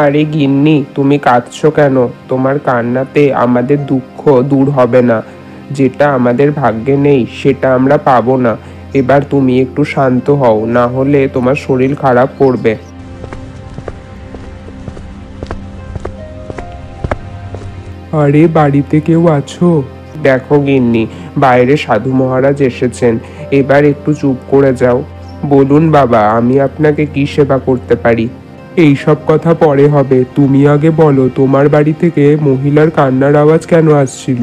আরে গিন্নি, তুমি কাঁদছো কেন? তোমার কান্নাতে আমাদের দুঃখ দূর হবে না। যেটা আমাদের ভাগ্যে নেই সেটা আমরা পাবো না। এবার তুমি একটু শান্ত হও, না হলে তোমার শরীর খারাপ করবে। আরে বাড়িতে কেউ আছো? দেখো গিন্নি, বাইরে সাধু মহারাজ এসেছেন। এবার একটু চুপ করে যাও। বলুন বাবা, আমি আপনাকে কি সেবা করতে পারি? এই সব কথা পরে হবে, তুমি আগে বলো তোমার বাড়ি থেকে মহিলার কান্নার আওয়াজ কেন আসছিল?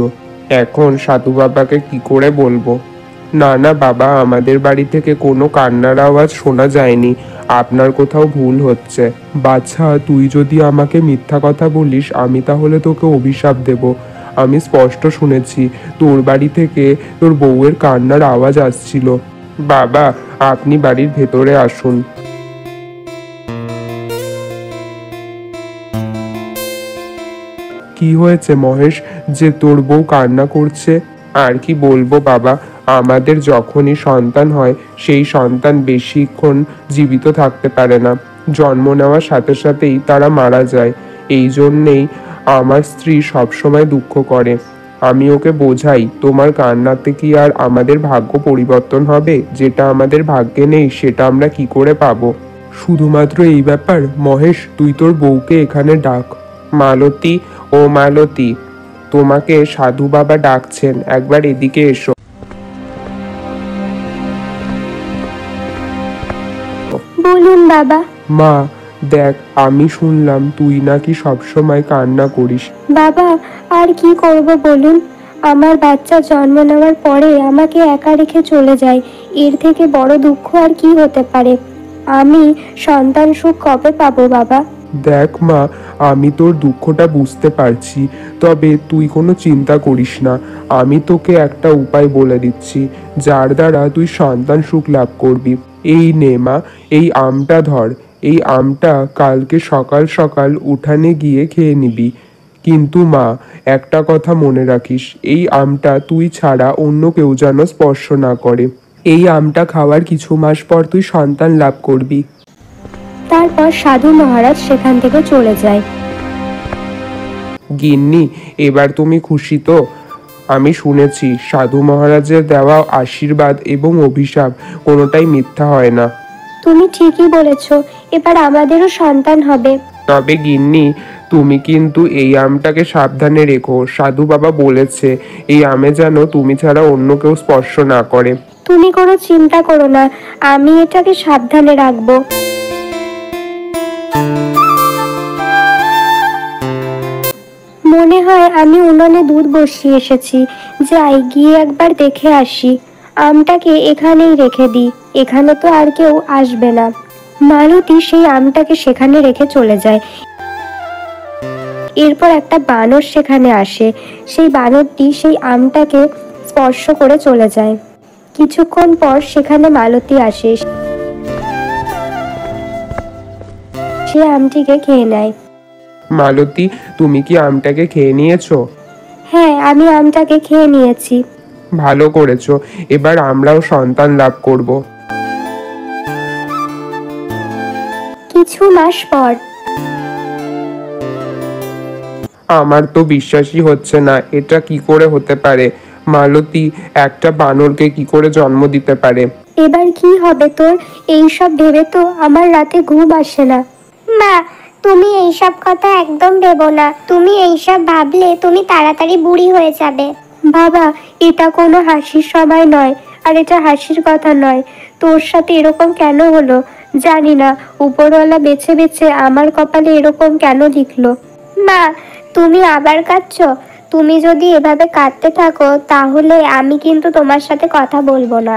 এখন সাধু বাবাকে কি করে বলবো? না না বাবা, আমাদের বাড়ি থেকে কোনো কান্নার আওয়াজ শোনা যায়নি। আপনার কোথাও ভুল হচ্ছে। বাছা, তুই যদি আমাকে মিথ্যা কথা বলিস আমি তাহলে তোকে অভিশাপ দেব। আমি স্পষ্ট শুনেছি তোর বাড়ি থেকে তোর বউয়ের কান্নার আওয়াজ আসছিল। বাবা, আপনি বাড়ির ভেতরে আসুন। কি হয়েছে মহেশ, যে তোর বউ কান্না করছে? আর কি বলবো বাবা, আমাদের যখনই সন্তান হয় সেই সন্তান বেশিক্ষণ জীবিত থাকতে পারে না। জন্ম নেওয়ার সাথে সাথেই তারা মারা যায়। এই জন্যেই আমার স্ত্রী সবসময় দুঃখ করে। আমি ওকে বোঝাই, তোমার কান্নাতে কি আর আমাদের ভাগ্য পরিবর্তন হবে? যেটা আমাদের ভাগ্যে নেই সেটা আমরা কি করে পাবো? শুধুমাত্র এই ব্যাপার? মহেশ, তুই তোর বউকে এখানে ডাক। মালতী, ও মালতী, তোমাকে সাধু বাবা ডাকছেন, একবার এদিকে এসো। বলুন বাবা। মা, দেখ, আমি শুনলাম তুই নাকি সবসময় কান্না করিস। বাবা, আর কি করব বলুন? আমার বাচ্চা জন্ম নেওয়ার পরে আমাকে একা রেখে চলে যায়। এর থেকে বড় দুঃখ আর কি হতে পারে? আমি সন্তান সুখ কবে পাবো বাবা? দেখ মা, আমি তোর দুঃখটা বুঝতে পারছি, তবে তুই কোনো চিন্তা করিস না। আমি তোকে একটা উপায় বলে দিচ্ছি, যার দ্বারা তুই সন্তান সুখ লাভ করবি। এই নে মা, এই আমটা ধর। এই আমটা কালকে সকাল সকাল উঠানে গিয়ে খেয়ে নিবি। কিন্তু মা, একটা কথা মনে রাখিস, এই আমটা তুই ছাড়া অন্য কেউ যেন স্পর্শ না করে। এই আমটা খাওয়ার কিছু মাস পর তুই সন্তান লাভ করবি। তারপর সাধু মহারাজ সেখান থেকে চলে যায়। গিন্নি, এবার তুমি খুশি তো? আমি শুনেছি সাধু মহারাজের দেওয়া আশীর্বাদ এবং অভিশাপ কোনোটাই মিথ্যা হয় না। তুমি ঠিকই বলেছ, এবার আমাদেরও সন্তান হবে। তবে গিন্নি, তুমি কিন্তু এই আমটাকে সাবধানে রেখো। সাধু বাবা বলেছে এই আমে যেন তুমি ছাড়া অন্য কেউ স্পর্শ না করে। তুমি কোনো চিন্তা করো না, আমি এটাকে সাবধানে রাখবো। মনে হয় আমি উনুনে দুধ বসিয়ে এসেছি। যাই গিয়ে একবার দেখে আসি। আমটাকে এখানেই রেখে দিই, এখানে তো আর কেউ আসবে না। মালতী সেই আমটাকে সেখানে রেখে চলে যায়। এরপর একটা বানর সেখানে আসে। সেই বানরটি সেই আমটাকে স্পর্শ করে চলে যায়। কিছুক্ষণ পর সেখানে মালতী আসে। সে আমটিকে খেয়ে নেয়। মালতী, তুমি কি আমটাকে খেয়ে নিয়েছো? হ্যাঁ, আমি আমটাকে খেয়ে নিয়েছি। ভালো করেছো, এবার আমরাও সন্তান লাভ করব। কিছু মাস পর। আমার তো বিশ্বাসই হচ্ছে না, এটা কি করে হতে পারে? মালতী একটা বানরকে কি করে জন্ম দিতে পারে? এবার কি হবে তোর? এইসব ভেবে তো আমার রাতে ঘুম আসে না। মা, তুমি এইসব কথা একদম ভেবো না। তুমি এইসব ভাবলে তুমি তাড়াতাড়ি বুড়ি হয়ে যাবে। বাবা, এটা কোনো হাসির সময় নয়, আর এটা হাসির কথা নয়। তোর সাথে এরকম কেন হলো জানি না। উপরওয়ালা বেছে বেছে আমার কপালে এরকম কেন লিখলো? মা, তুমি আবার কাঁদছো? তুমি যদি এভাবে কাঁদতে থাকো তাহলে আমি কিন্তু তোমার সাথে কথা বলবো না।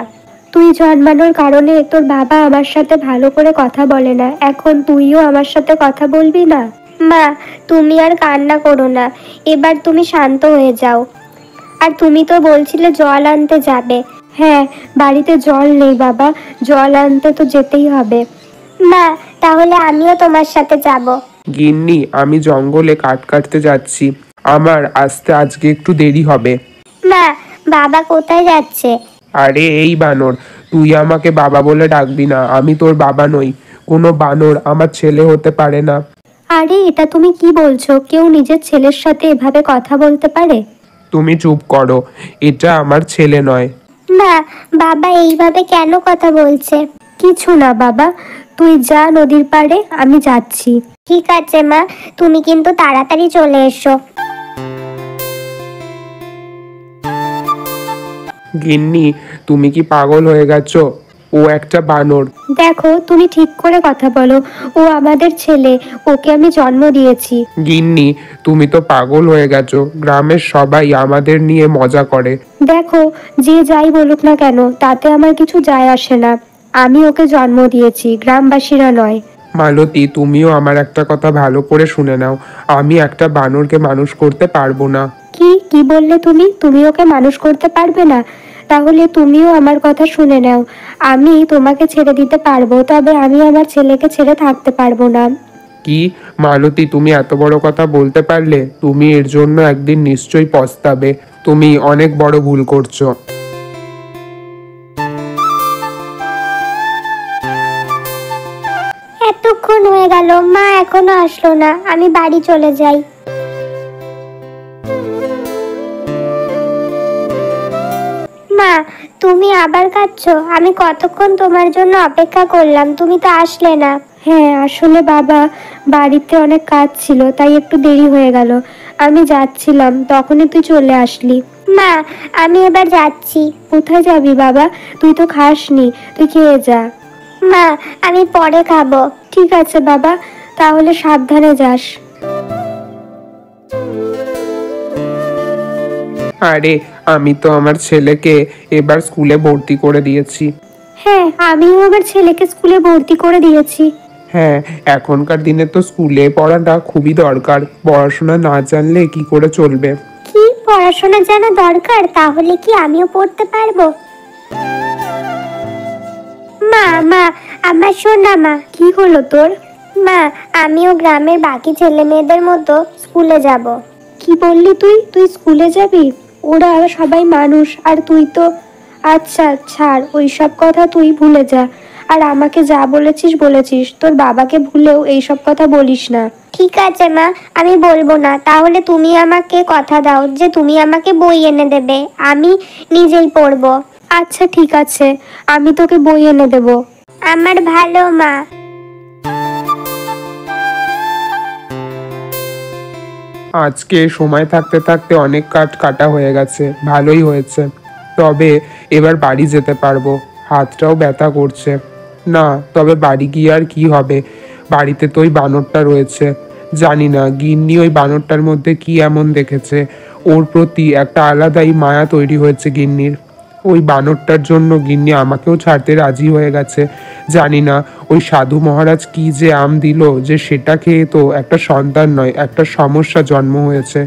তুই জন্মানোর কারণে তোর বাবা আমার সাথে ভালো করে কথা বলে না, এখন তুইও আমার সাথে কথা বলবি না? মা, তুমি আর কান্না করো না। এবার তুমি শান্ত হয়ে যাও। আর তুমি তো বলছিলে জল আনতে যাবে। হ্যাঁ, বাড়িতে জল নেই বাবা, জল আনতে তো যেতেই হবে। মা, তাহলে আমিও তোমার সাথে যাব। গিন্নি, আমি জঙ্গলে কাঠ কাটতে যাচ্ছি, আমার আসতে আজকে একটু দেরি হবে। মা, বাবা কোথায় যাচ্ছে? আরে এই বানর, তুই আমাকে বাবা বলে ডাকবি না, আমি তোর বাবা নই। কোনো বানর আমার ছেলে হতে পারে না। আরে এটা তুমি কি বলছো? কেউ নিজের ছেলের সাথে এভাবে কথা বলতে পারে? তুমি চুপ করো, এটা আমার ছেলে নয়। মা, বাবা এইভাবে কেন কথা বলছে? কিছু না বাবা, তুই যা নদীর পাড়ে, আমি যাচ্ছি। ঠিক আছে মা, তুমি কিন্তু তাড়াতাড়ি চলে এসো। গিন্নি, তুমি কি পাগল হয়ে গেছো? ও একটা বানর। দেখো, তুমি ঠিক করে কথা বলো। ও আমাদের ছেলে, ওকে আমি জন্ম দিয়েছি। গিন্নি, তুমি তো পাগল হয়ে গেছো। গ্রামের সবাই আমাদের নিয়ে মজা করে। দেখো, যে যাই বলুক না কেন, তাতে আমার কিছু যায় আসে না। আমি ওকে জন্ম দিয়েছি, গ্রামবাসীরা নয়। মালতী, তুমিও আমার একটা কথা ভালো করে শুনে নাও। আমি একটা বানরকে মানুষ করতে পারবো না। কি কি বললে তুমি? তুমি ওকে মানুষ করতে পারবে না? তাহলে তুমিও আমার কথা শুনে নাও। আমি তোমাকে ছেড়ে দিতে পারবো, তবে আমি আমার ছেলেকে ছেড়ে থাকতে পারবো না। কি মালতী, তুমি এত বড় কথা বলতে পারলে? তুমি এর জন্য একদিন নিশ্চয়ই পস্তাবে। তুমি অনেক বড় ভুল করছো। এতক্ষণ হয়ে গেল, মা এখনো আসলো না। আমি বাড়ি চলে যাই। মা, তুমি আবার কাঁদছো? আমি কতক্ষণ তোমার জন্য অপেক্ষা করলাম, তুমি তো আসলে না। হ্যাঁ, আসলে বাবা, বাড়িতে অনেক কাজ ছিল, তাই একটু দেরি হয়ে গেল। আমি যাচ্ছিলাম, তখনই তুই চলে আসলি। মা, আমি এবার যাচ্ছি। কোথায় যাবি বাবা? তুই তো খাসনি, তুই খেয়ে যা। মা, আমি পরে খাবো। ঠিক আছে বাবা, তাহলে সাবধানে যাস। আরে, আমি তো আমার ছেলেকে এবার স্কুলে ভর্তি করে দিয়েছি। হ্যাঁ, আমিও আমার ছেলেকে স্কুলে ভর্তি করে দিয়েছি। হ্যাঁ, এখনকার দিনে তো স্কুলে পড়াটা খুবই দরকার। পড়াশোনা না জানলে কি করে চলবে? কি পড়াশোনা জানা দরকার? তাহলে কি আমিও পড়তে পারবো? মা, মা, আমার শোনা মা। কি হলো তোর? মা, আমিও গ্রামের বাকি ছেলে মেয়েদের মতো স্কুলে যাব। কি বললি তুই? তুই স্কুলে যাবি? ওরা সবাই মানুষ, আর তুই তো... আচ্ছা ছাড়, ওই সব কথা তুই ভুলে যা। আর আমাকে যা বলেছিস বলেছিস, তোর বাবাকে ভুলেও এইসব কথা বলিস না। ঠিক আছে মা, আমি বলবো না। তাহলে তুমি আমাকে কথা দাও যে তুমি আমাকে বই এনে দেবে, আমি নিজেই পড়বো। আচ্ছা ঠিক আছে, আমি তোকে বই এনে দেবো। আমার ভালো মা। আজকে সময় থাকতে থাকতে অনেক কাঠ কাটা হয়ে গেছে, ভালোই হয়েছে। তবে এবার বাড়ি যেতে পারবো। হাতটাও ব্যথা করছে। না, তবে বাড়ি গিয়ে আর কি হবে? বাড়িতে তো ওই বানরটা রয়েছে। জানি না গিন্নি ওই বানরটার মধ্যে কি এমন দেখেছে, ওর প্রতি একটা আলাদাই মায়া তৈরি হয়েছে গিন্নির। ওই বানরটার জন্য গিন্নি আমাকেও ছাড়তে রাজি হয়ে গেছে। জানি না ওই সাধু মহারাজ কি যে আম দিল যে সেটা খেয়ে তো একটা সন্তান নয়, একটা সমস্যা জন্ম হয়েছে।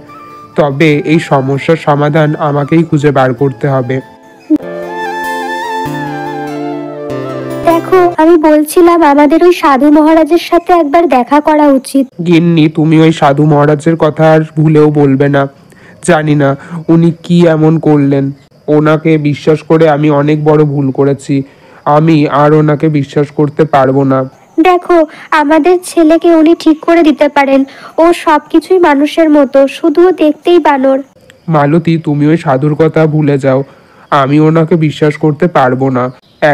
তবে এই সমস্যার সমাধান আমাকেই খুঁজে বার করতে হবে। দেখো, আমি বলছিলাম আমাদের ওই সাধু মহারাজের সাথে একবার দেখা করা উচিত। গিন্নি, তুমি ওই সাধু মহারাজের কথা আর ভুলেও বলবে না। জানি না উনি কি এমন করলেন। ওনাকে বিশ্বাস করে আমি অনেক বড় ভুল করেছি। আমি আর ওনাকে বিশ্বাস করতে পারবো না। দেখো, আমাদের ছেলেকে উনি ঠিক করে দিতে পারেন। ও সবকিছুই মানুষের মতো, শুধু দেখতেই বানর। মালতী, তুমি ওই সাধুর কথা ভুলে যাও। আমি ওনাকে বিশ্বাস করতে পারবো না।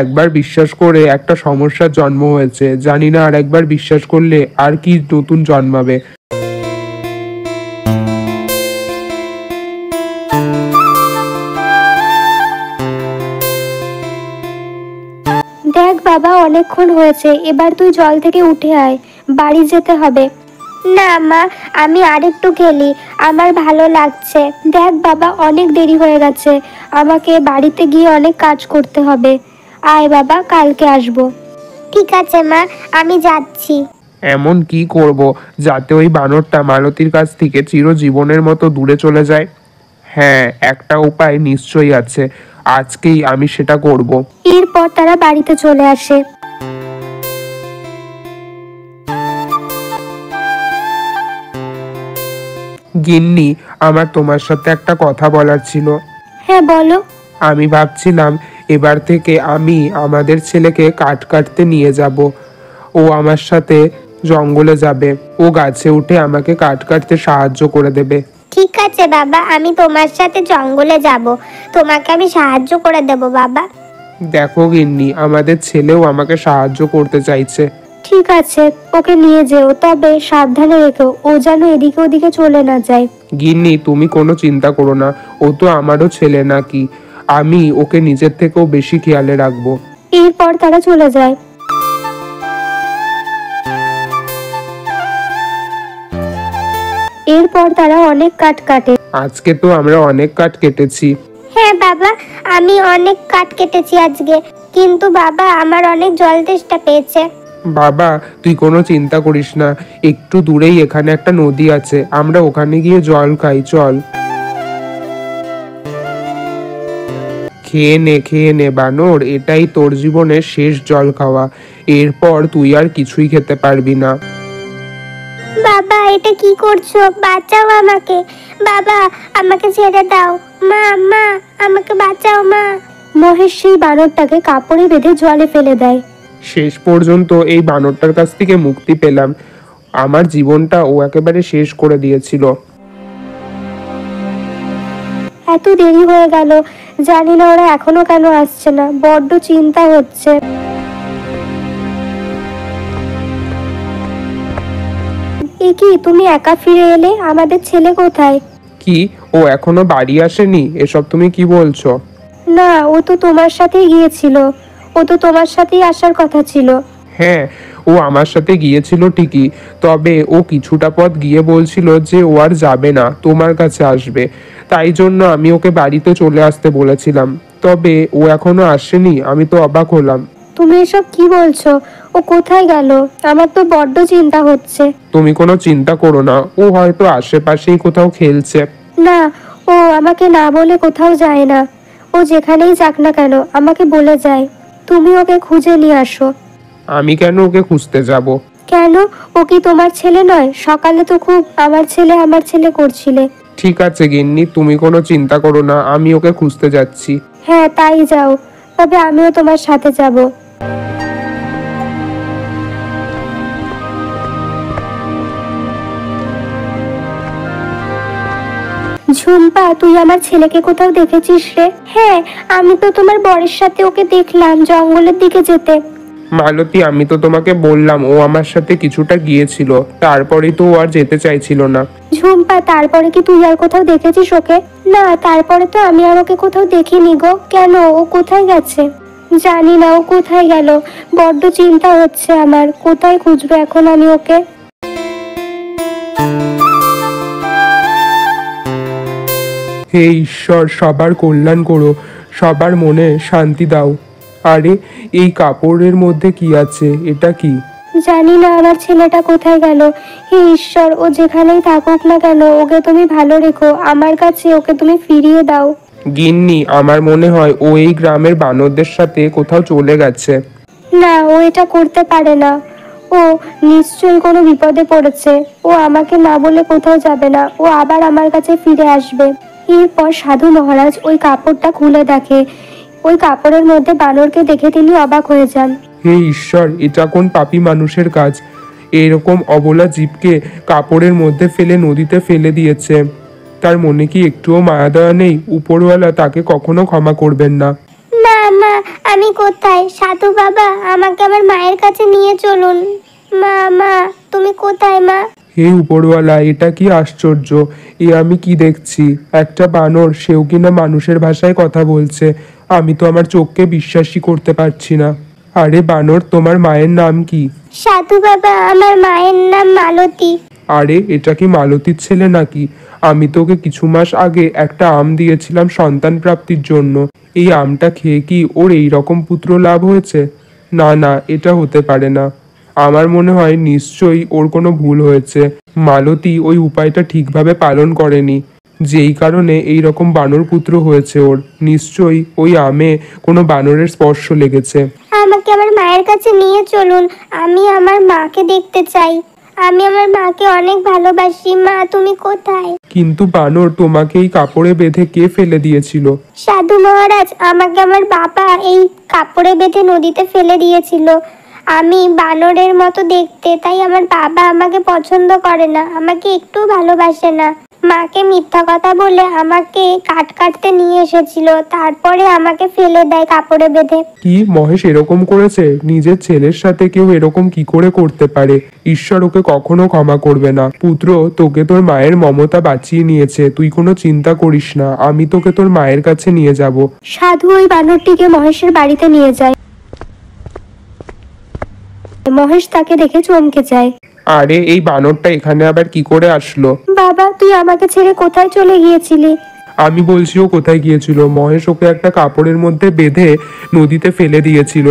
একবার বিশ্বাস করে একটা সমস্যার জন্ম হয়েছে, জানি না আর একবার বিশ্বাস করলে আর কি নতুন জন্মাবে। দেখ বাবা, অনেকক্ষণ হয়েছে, এবার তুই জল থেকে উঠে আয়, বাড়ি যেতে হবে। না মা, আমি আরেকটু খেলি, আমার ভালো লাগছে। দেখ বাবা, অনেক দেরি হয়ে গেছে, আমাকে বাড়িতে গিয়ে অনেক কাজ করতে হবে। আয় বাবা, কালকে আসবো। ঠিক আছে মা, আমি যাচ্ছি। এমন কি করব যাতে ওই বানরটা মালতীর কাছ থেকে চিরজীবনের মতো দূরে চলে যায়? হ্যাঁ, একটা উপায় নিশ্চয়ই আছে। আজকেই আমি সেটা করব। এরপর তারা বাড়িতে চলে আসে। গিন্নি, আমার তোমার সাথে একটা কথা বলার ছিল। হ্যাঁ বলো। আমি ভাবছিলাম এবার থেকে আমি আমাদের ছেলেকে কাঠ কাটতে নিয়ে যাব। ও আমার সাথে জঙ্গলে যাবে, ও গাছে উঠে আমাকে কাটতে সাহায্য করে দেবে। ঠিক আছে বাবা, আমি তোমার সাথে জঙ্গলে যাব, তোমাকে আমি সাহায্য করে দেব বাবা। দেখো গিন্নি, আমাদের ছেলেও আমাকে সাহায্য করতে চাইছে। ঠিক আছে, ওকে নিয়ে যেও, তবে সাবধানে রেখো, ও যেন এদিকে ওদিকে চলে না যায়। গিন্নি তুমি কোনো চিন্তা করো না, ও তো আমারও ছেলে নাকি, আমি ওকে নিজের থেকেও বেশি খেয়ালে রাখবো। এরপর তারা চলে যায়। এরপর তারা অনেক কাঠ কাটে। আজকে তো আমরা অনেক কাঠ কেটেছি। হ্যাঁ বাবা, আমি অনেক কাঠ কেটেছি আজকে, কিন্তু বাবা আমার অনেক জল তেষ্টা পেয়েছে। বাবা তুই কোনো চিন্তা করিস না, একটু দূরেই এখানে একটা নদী আছে, আমরা ওখানে গিয়ে জল খাই, চল। খেয়ে নে বানর, এটাই তোর জীবনের শেষ জল খাওয়া, এরপর তুই আর কিছুই খেতে পারবি না। বাবা এটা কি করছো? বাঁচাও আমাকে বাবা, আমাকে ছেড়ে দাও। মা মা আমাকে বাঁচাও মা। মহেশ সেই বানরটাকে কাপড়ে বেঁধে জলে ফেলে দেয়। শেষ পর্যন্ত এই বানরটার কাছ থেকে মুক্তি পেলাম, আমার জীবনটা ও একেবারে শেষ করে দিয়েছিল। এত দেরি হয়ে গেল, জানি না ওরা এখনো কেন আসছে না, বড্ড চিন্তা হচ্ছে। এ কি, তুমি একা ফিরে এলে? আমাদের ছেলে কোথায়? কি, ও এখনো বাড়ি আসেনি? এসব তুমি কি বলছো? না, ও তো তোমার সাথেই গিয়েছিল, ও তো তোমার সাথেই আসার কথা ছিল। হ্যাঁ, ও আমার সাথে গিয়েছিল ঠিকই, তবে ও কিছুটা পথ গিয়ে বলছিল যে ও আর যাবে না, তোমার কাছে আসবে, তাই জন্য আমি ওকে বাড়িতে চলে আসতে বলেছিলাম, তবে ও এখনো আসেনি। আমি তো অবাক হলাম। তুমি এসব কি বলছো? ও কোথায় গেল? আমার তো বড্ড চিন্তা হচ্ছে। তুমি কোনো চিন্তা করো না, ও হয়তো আশেপাশেই কোথাও খেলছে। না, ও আমাকে না বলে কোথাও যায় না, ও যেখানেই যাক না কেন আমাকে বলে যায়। তুমি ওকে খুঁজে নিয়ে আসো। আমি কেন ওকে খুঁজতে যাব? কেন, ও কি তোমার ছেলে নয়? সকালে তো খুব আমার ছেলে করছিলে। ঠিক আছে গিন্নি, তুমি কোনো চিন্তা করো না, আমি ওকে খুঁজতে যাচ্ছি। হ্যাঁ তাই যাও, তবে আমিও তোমার সাথে যাব। ঝুম্পা, তুই আমার ছেলেকে কোথাও দেখেছিস রে? হ্যাঁ, আমি তো তোমার বরের সাথে ওকে দেখলাম জঙ্গলের দিকে যেতে। মালতী, আমি তো তোমাকে বললাম ও আমার সাথে কিছুটা গিয়েছিল, তারপরেই তো ও আর যেতে চাইছিল না। ঝুম্পা, তারপরে কি তুই আর কোথাও দেখেছিস ওকে? না, তারপরে তো আমি আর ওকে কোথাও দেখিনি গো। কেন, ও কোথায় গেছে? জানি না ও কোথায় গেল, বড্ড চিন্তা হচ্ছে আমার, কোথায় খুঁজবো এখন আমি ওকে। হে ঈশ্বর, সবার কল্যাণ করো, সবার মনে শান্তি দাও। আরে, এই কাপড়ের মধ্যে কি আছে? এটা কি? জানি না আমার ছেলেটা কোথায় গেল। হে ঈশ্বর, ও যেখানেই থাকুক না কেন ওকে তুমি ভালো রেখো, আমার কাছে ওকে তুমি ফিরিয়ে দাও। গিন্নি, আমার মনে হয় ও এই গ্রামের বানরদের সাথে কোথাও চলে গেছে। না, ও এটা করতে পারে না, ও নিশ্চয়ই কোনো বিপদে পড়েছে, ও আমাকে না বলে কোথাও যাবে না, ও আবার আমার কাছে ফিরে আসবে। এরপর সাধু মহারাজ ওই কাপড়টা খুলে দেখে, ওই কাপড়ের মধ্যে বানরকে দেখে তিনি অবাক হয়ে যান। হে ঈশ্বর, এটা কোন পাপী মানুষের কাজ? এরকম অবলা জীবকে কাপড়ের মধ্যে ফেলে নদীতে ফেলে দিয়েছে। তার মনে কি একটুও মায়া দয়া নেই? উপরওয়ালা তাকে কখনো ক্ষমা করবেন না। না মা, আমি কোথায়? সাধু বাবা, আমাকে আমার মায়ের কাছে নিয়ে চলুন। মা মা তুমি কোথায় মা? হে উপরওয়ালা, এটা কি আশ্চর্য! এ আমি কি দেখছি? একটা বানর, সেও কিনা মানুষের ভাষায় কথা বলছে। আমি তো আমার চোখকে বিশ্বাসই করতে পারছি না। আরে বানর, তোমার মায়ের নাম কি? সাধু বাবা, আমার মায়ের নাম মালতী। আরে, এটা কি মালতীর ছেলে নাকি? আমি তোকে কিছু মাস আগে একটা আম দিয়েছিলাম সন্তান প্রাপ্তির জন্য। এই আমটা খেয়ে কি ওর এই রকম পুত্র লাভ হয়েছে? না না, এটা হতে পারে না। আমার মনে হয় নিশ্চয়ই ওর কোনো ভুল হয়েছে। মালতী ওই উপায়টা ঠিকভাবে পালন করেনি, যেই কারণে এই রকম বানর পুত্র হয়েছে ওর। নিশ্চয়ই ওই আমে কোনো বানরের স্পর্শ লেগেছে। আমাকে আমার মায়ের কাছে নিয়ে চলুন, আমি আমার মাকে দেখতে চাই। আমি আমার মাকে অনেক ভালোবাসি। মা তুমি কোথায়? কিন্তু বানর, তোমাকে এই কাপড়ে বেঁধে কে ফেলে দিয়েছিল? সাধু মহারাজ, আমাকে আমার বাবা এই কাপড়ে বেঁধে নদীতে ফেলে দিয়েছিল। আমি বানরের মতো দেখতে, তাই আমার বাবা আমাকে পছন্দ করে না, আমাকে একটু ভালোবাসে না। মাকে মিথ্যা কথা বলে আমাকে কাঠ কাটতে নিয়ে এসেছিল, তারপরে আমাকে ফেলে দেয় কাপড়ে বেঁধে। কি মহেশ এরকম করেছে? নিজের ছেলের সাথে কেউ এরকম কি করে করতে পারে? ঈশ্বর ওকে কখনো ক্ষমা করবে না। পুত্র, তোকে তোর মায়ের মমতা বাঁচিয়ে নিয়েছে, তুই কোনো চিন্তা করিস না, আমি তোকে তোর মায়ের কাছে নিয়ে যাব। সাধু ওই বানরটিকে মহেশের বাড়িতে নিয়ে যায়। মহেশ তাকে দেখে চমকে যায়। আরে, এই বানরটা এখানে আবার কি করে আসলো? বাবা, তুই আমাকে ছেড়ে কোথায় চলে গিয়েছিলি? আমি বলছি, ও কোথায় গিয়েছিল? মহেশ ওকে একটা কাপড়ের মধ্যে বেঁধে নদীতে ফেলে দিয়েছিল।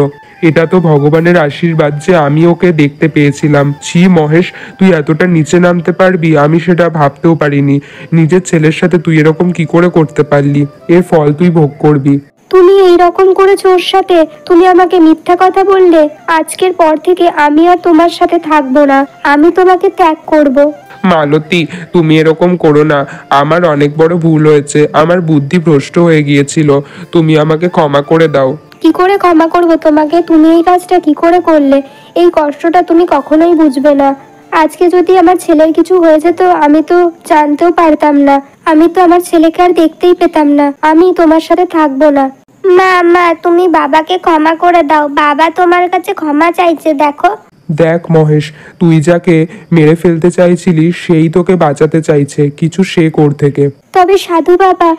এটা তো ভগবানের আশীর্বাদ যে আমি ওকে দেখতে পেয়েছিলাম। ছি মহেশ, তুই এতটা নিচে নামতে পারবি আমি সেটা ভাবতেও পারিনি। নিজের ছেলের সাথে তুই এরকম কি করে করতে পারলি? এর ফল তুই ভোগ করবি। তুমি এই রকম করেছো ওর সাথে? তুমি আমাকে মিথ্যা কথা বললে। আজকের পর থেকে আমি আর তোমার সাথে থাকবো না, আমি তোমাকে ত্যাগ করব। মালতী, তুমি এরকম করো না। আমার অনেক বড় ভুল হয়েছে, আমার বুদ্ধি ভ্রষ্ট হয়ে গিয়েছিল। তুমি আমাকে ক্ষমা করে দাও। কি করে ক্ষমা করব তোমাকে? তুমি এই কাজটা কি করে করলে? এই কষ্টটা তুমি কখনোই বুঝবে না। আজকে যদি আমার ছেলের কিছু হয়ে যেত, আমি তো জানতেও পারতাম না, আমি তো আমার ছেলেকে আর দেখতেই পেতাম না। আমি তোমার সাথে থাকবো না। মা, তুমি বাবাকে ক্ষমা করে দাও, বাবা তোমার কাছে ক্ষমা চাইছে। দেখো। দেখ মহেশ, তুই যাকে মেরে ফেলতে চাইছিলি সেই তোকে বাঁচাতে চাইছে, কিছু শেখ ওর থেকে। তবে সাধু বাবা,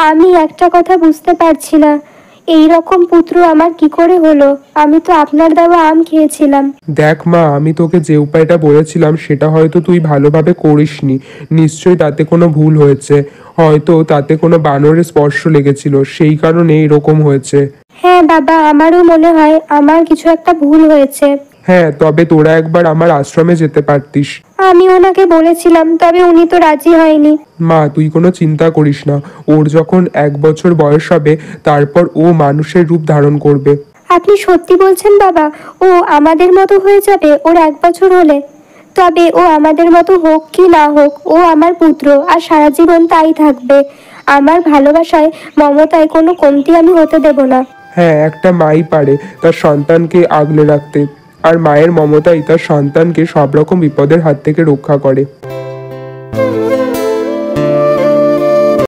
আমি একটা কথা বুঝতে পারছি না, এই রকম পুত্র আমার কি করে হলো? আমি তো আপনার দেওয়া আম খেয়েছিলাম। দেখ মা, আমি তোকে যে উপায়টা বলেছিলাম সেটা হয়তো তুই ভালোভাবে করিসনি। নিশ্চয়ই তাতে কোনো ভুল হয়েছে, হয়তো তাতে কোনো বানরের স্পর্শ লেগেছিল, সেই কারণে এরকম হয়েছে। হ্যাঁ বাবা, আমারও মনে হয় আমার কিছু একটা ভুল হয়েছে। হ্যাঁ, তবে তোরা একবার আমার আশ্রমে যেতে পারতিস। আমি ওনাকে বলেছিলাম, তবে উনি তো রাজি হয়নি। মা, তুই কোনো চিন্তা করিস না, ওর যখন 1 বছর বয়স হবে তারপর ও মানুষের রূপ ধারণ করবে। আপনি সত্যি বলছেন বাবা? ও আমাদের মতো হয়ে যাবে ওর 1 বছর হলে? তবে ও আমাদের মতো হোক কি না হোক, ও আমার পুত্র, আর সারা জীবন তাই থাকবে। আমার ভালোবাসায়, মমতায় কোনো কমতি আমি হতে দেব না। হ্যাঁ, একটা মাই পারে তার সন্তানকে আগলে রাখতে, আর মায়ের মমতাই তার সন্তানকে সব রকম বিপদের হাত থেকে রক্ষা করে।